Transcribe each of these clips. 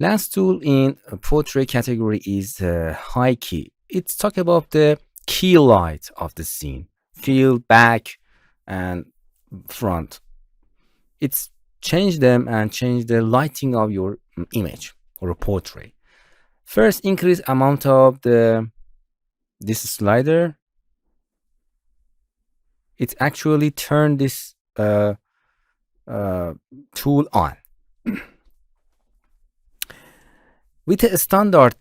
Last tool in portrait category is high key. It's talk about the key light of the scene, field, back, and front. It's change them and change the lighting of your image or a portrait. First, increase amount of this slider. It actually turn this tool on. With a standard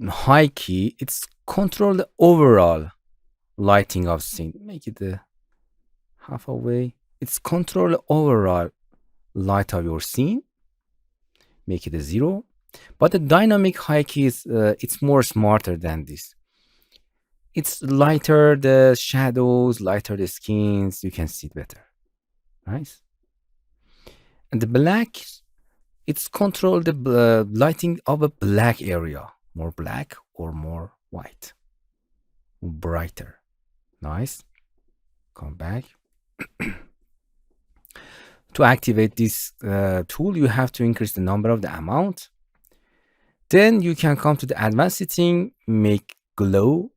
high key, it's control the overall lighting of scene. Make it half away. It's control the overall light of your scene. Make it a 0. But the dynamic high key is it's more smarter than this. It's lighter the shadows, lighter the skins. You can see it better. Nice. And the black, it's control the lighting of a black area. More black or more white. Brighter. Nice. Come back. To activate this tool, you have to increase the number of the amount. Then you can come to the advanced setting, make glow.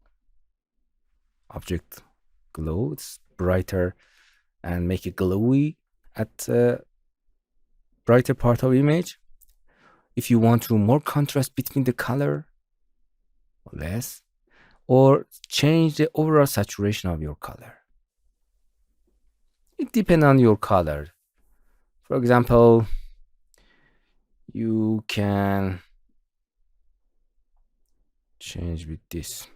Object glow, it's brighter, and make it glowy at brighter part of image. If you want to more contrast between the color, or less, or change the overall saturation of your color. It depends on your color. For example, you can change with this.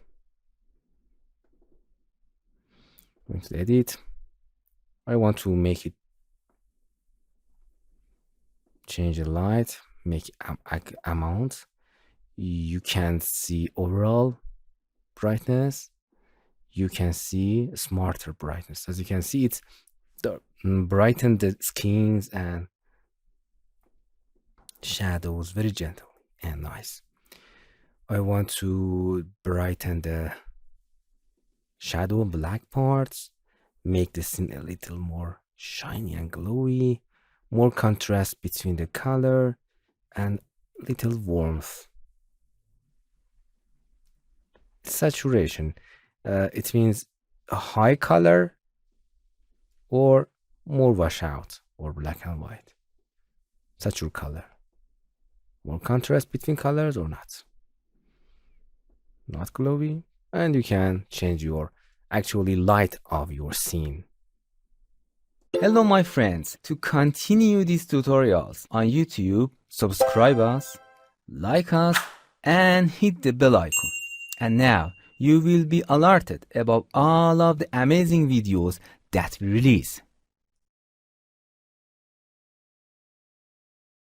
Going to edit. I want to make it change the light, make amount. You can see overall brightness. You can see smarter brightness. As you can see, it's brighten the skins and shadows very gentle and nice. I want to brighten the shadow black parts, make the scene a little more shiny and glowy, more contrast between the color and little warmth. Saturation, it means a high color or more washout or black and white. Saturate color, more contrast between colors or not glowy. And you can change your actually light of your scene. Hello my friends, to continue these tutorials on YouTube, subscribe us, like us, and hit the bell icon. And now you will be alerted about all of the amazing videos that we release.